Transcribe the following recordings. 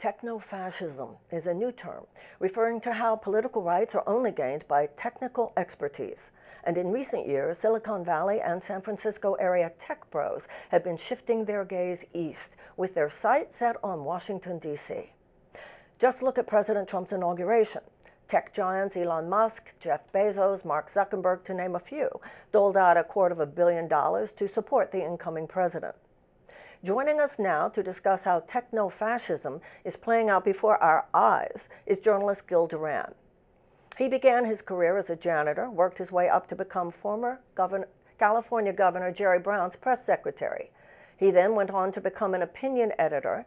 Technofascism is a new term referring to how political rights are only gained by technical expertise. And in recent years, Silicon Valley and San Francisco area tech bros have been shifting their gaze east, with their sights set on Washington, D.C. Just look at President Trump's inauguration. Tech giants Elon Musk, Jeff Bezos, Mark Zuckerberg, to name a few, doled out $250 million to support the incoming president. Joining us now to discuss how techno-fascism is playing out before our eyes is journalist Gil Duran. He began his career as a janitor, worked his way up to become former California Governor Jerry Brown's press secretary. He then went on to become an opinion editor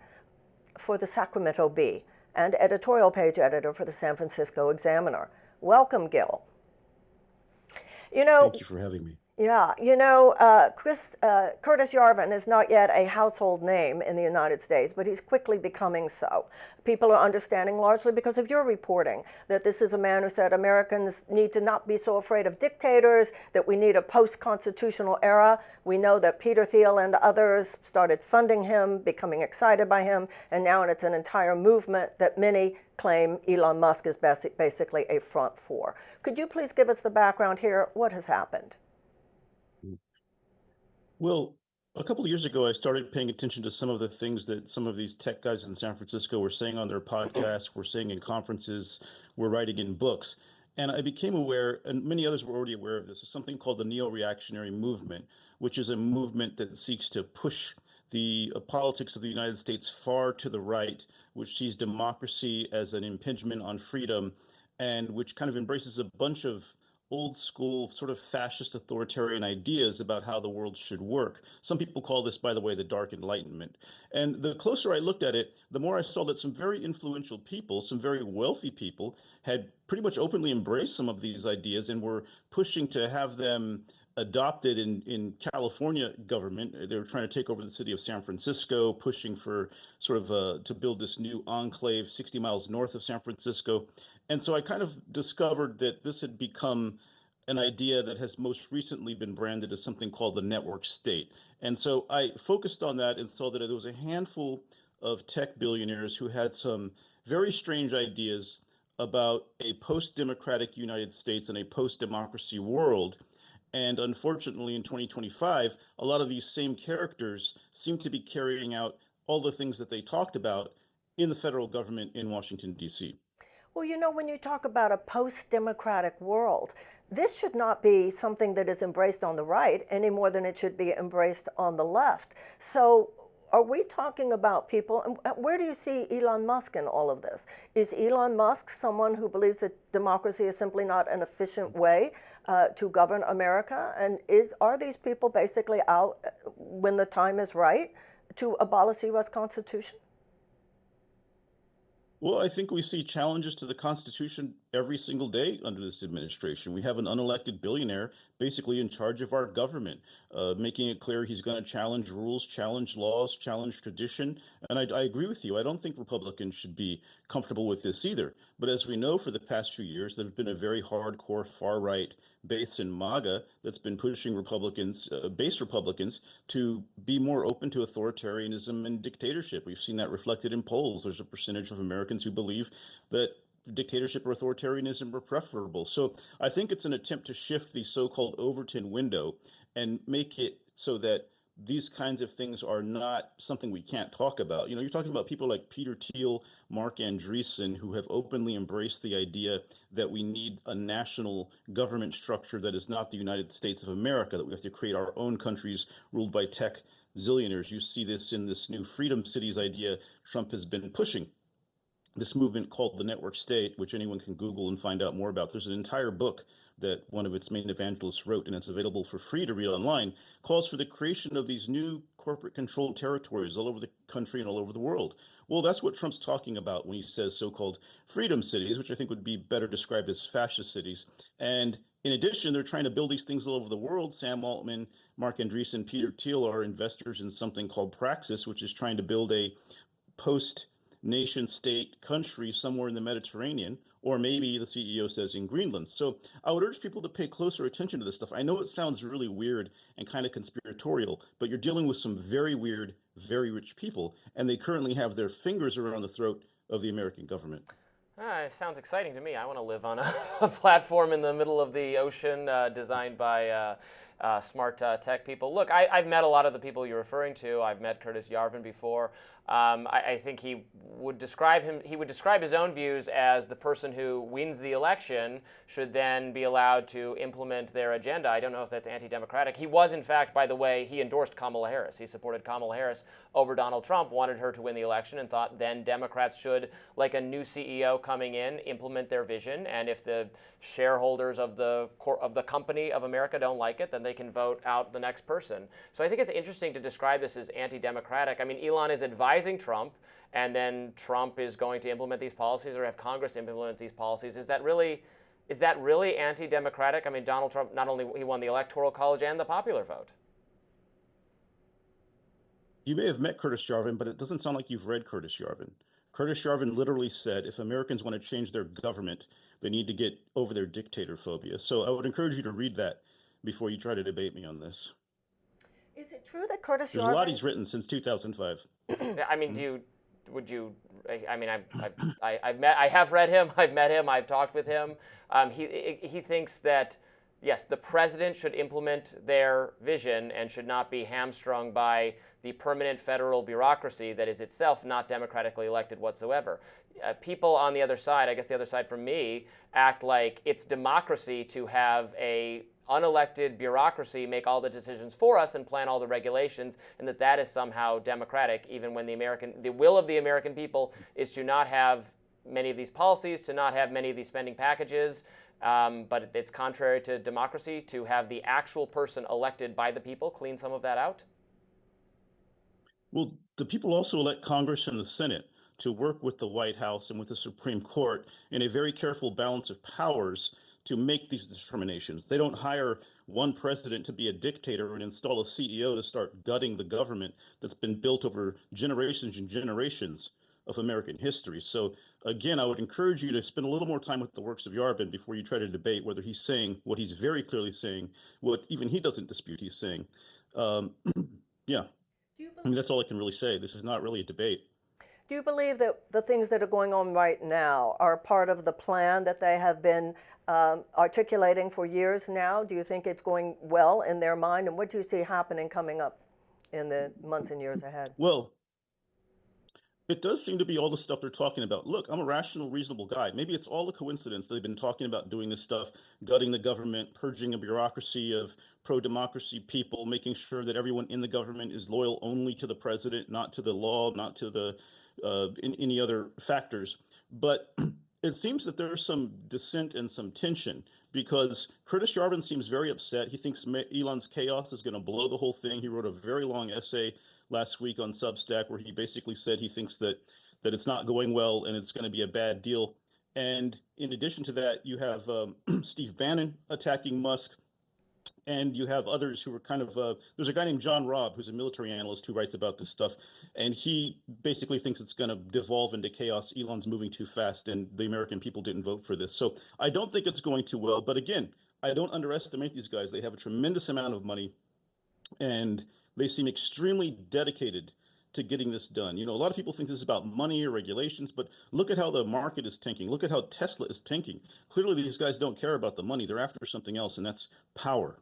for the Sacramento Bee and editorial page editor for the San Francisco Examiner. Welcome, Gil. Thank you for having me. Yeah, Curtis Yarvin is not yet a household name in the United States, but he's quickly becoming so. People are understanding, largely because of your reporting, that this is a man who said Americans need to not be so afraid of dictators, that we need a post-constitutional era. We know that Peter Thiel and others started funding him, becoming excited by him, and now it's an entire movement that many claim Elon Musk is basically a front for. Could you please give us the background here? What has happened? Well, a couple of years ago, I started paying attention to some of the things that some of these tech guys in San Francisco were saying on their podcasts, were saying in conferences, were writing in books. And I became aware, and many others were already aware of this, of something called the neo-reactionary movement, which is a movement that seeks to push the politics of the United States far to the right, which sees democracy as an impingement on freedom, and which kind of embraces a bunch of old school sort of fascist authoritarian ideas about how the world should work. Some people call this, by the way, the Dark Enlightenment. And the closer I looked at it, the more I saw that some very influential people, some very wealthy people, had pretty much openly embraced some of these ideas and were pushing to have them adopted in California government. They were trying to take over the city of San Francisco, pushing for sort of to build this new enclave 60 miles north of San Francisco. And so I kind of discovered that this had become an idea that has most recently been branded as something called the network state. And so I focused on that and saw that there was a handful of tech billionaires who had some very strange ideas about a post-democratic United States and a post-democracy world. And unfortunately, in 2025, a lot of these same characters seem to be carrying out all the things that they talked about in the federal government in Washington, D.C. Well, when you talk about a post-democratic world, this should not be something that is embraced on the right any more than it should be embraced on the left. So are we talking about people, and where do you see Elon Musk in all of this? Is Elon Musk someone who believes that democracy is simply not an efficient way to govern America? And are these people basically out when the time is right to abolish the U.S. Constitution? Well, I think we see challenges to the Constitution every single day under this administration. We have an unelected billionaire basically in charge of our government, making it clear he's going to challenge rules, challenge laws, challenge tradition. And I agree with you. I don't think Republicans should be comfortable with this either. But as we know, for the past few years, there's been a very hardcore far-right base in MAGA that's been pushing Republicans, base Republicans, to be more open to authoritarianism and dictatorship. We've seen that reflected in polls. There's a percentage of Americans who believe that dictatorship or authoritarianism are preferable. So I think it's an attempt to shift the so-called Overton window and make it so that these kinds of things are not something we can't talk about. You're talking about people like Peter Thiel, Mark Andreessen, who have openly embraced the idea that we need a national government structure that is not the United States of America, that we have to create our own countries ruled by tech zillionaires. You see this in this new Freedom Cities idea Trump has been pushing. This movement called the network state, which anyone can Google and find out more about. There's an entire book that one of its main evangelists wrote, and it's available for free to read online, calls for the creation of these new corporate controlled territories all over the country and all over the world. Well, that's what Trump's talking about when he says so-called freedom cities, which I think would be better described as fascist cities. And in addition, they're trying to build these things all over the world. Sam Altman, Mark Andreessen, Peter Thiel are investors in something called Praxis, which is trying to build a post nation state country somewhere in the Mediterranean or maybe the CEO says in Greenland. So I would urge people to pay closer attention to this stuff. I know it sounds really weird and kind of conspiratorial, but you're dealing with some very weird, very rich people, and they currently have their fingers around the throat of the American government. It sounds exciting to me. I want to live on a platform in the middle of the ocean designed by smart tech people. Look, I've met a lot of the people you're referring to. I've met Curtis Yarvin before. I think he would describe his own views as the person who wins the election should then be allowed to implement their agenda. I don't know if that's anti-democratic. He was, in fact, by the way, he endorsed Kamala Harris. He supported Kamala Harris over Donald Trump, wanted her to win the election, and thought then Democrats should, like a new CEO coming in, implement their vision. And if the shareholders of the company of America don't like it, then they can vote out the next person. So I think it's interesting to describe this as anti-democratic. I mean, Elon is advising Trump, and then Trump is going to implement these policies or have Congress implement these policies. Is that really anti-democratic? I mean, Donald Trump, not only he won the Electoral College and the popular vote. You may have met Curtis Yarvin, but it doesn't sound like you've read Curtis Yarvin. Curtis Yarvin literally said if Americans want to change their government, they need to get over their dictator phobia. So I would encourage you to read that before you try to debate me on this. Is it true that Curtis There's Yarvin... a lot he's written since 2005. I mean, I have read him, I've met him, I've talked with him. He thinks that, yes, the president should implement their vision and should not be hamstrung by the permanent federal bureaucracy that is itself not democratically elected whatsoever. People on the other side, I guess the other side from me, act like it's democracy to have a unelected bureaucracy make all the decisions for us and plan all the regulations, and that is somehow democratic, even when the will of the American people is to not have many of these policies, to not have many of these spending packages. But it's contrary to democracy to have the actual person elected by the people clean some of that out. Well, the people also elect Congress and the Senate to work with the White House and with the Supreme Court in a very careful balance of powers to make these determinations. They don't hire one president to be a dictator and install a CEO to start gutting the government that's been built over generations and generations of American history. So again, I would encourage you to spend a little more time with the works of Yarvin before you try to debate whether he's saying what he's very clearly saying, what even he doesn't dispute he's saying. Yeah, I mean, that's all I can really say. This is not really a debate. Do you believe that the things that are going on right now are part of the plan that they have been articulating for years now? Do you think it's going well in their mind? And what do you see happening coming up in the months and years ahead? Well, it does seem to be all the stuff they're talking about. Look, I'm a rational, reasonable guy. Maybe it's all a coincidence that they've been talking about doing this stuff, gutting the government, purging a bureaucracy of pro-democracy people, making sure that everyone in the government is loyal only to the president, not to the law, not to the any other factors. But it seems that there's some dissent and some tension because Curtis Yarvin seems very upset. He thinks Elon's chaos is going to blow the whole thing. He wrote a very long essay last week on Substack where he basically said he thinks that it's not going well and it's going to be a bad deal. And in addition to that, you have Steve Bannon attacking Musk. And you have others who are kind of, there's a guy named John Robb, who's a military analyst who writes about this stuff. And he basically thinks it's going to devolve into chaos. Elon's moving too fast and the American people didn't vote for this. So I don't think it's going too well. But again, I don't underestimate these guys. They have a tremendous amount of money and they seem extremely dedicated to getting this done. You know, a lot of people think this is about money or regulations, but look at how the market is tanking. Look at how Tesla is tanking. Clearly, these guys don't care about the money. They're after something else, and that's power.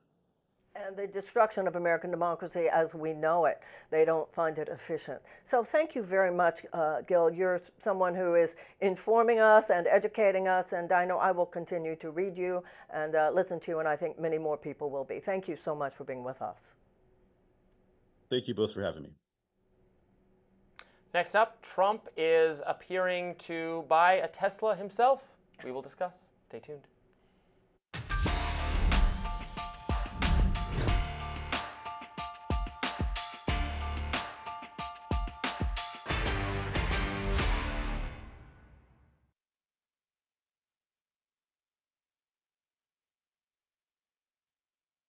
And the destruction of American democracy as we know it. They don't find it efficient. So thank you very much, Gil. You're someone who is informing us and educating us, and I know I will continue to read you and listen to you, and I think many more people will be. Thank you so much for being with us. Thank you both for having me. Next up, Trump is appearing to buy a Tesla himself. We will discuss. Stay tuned.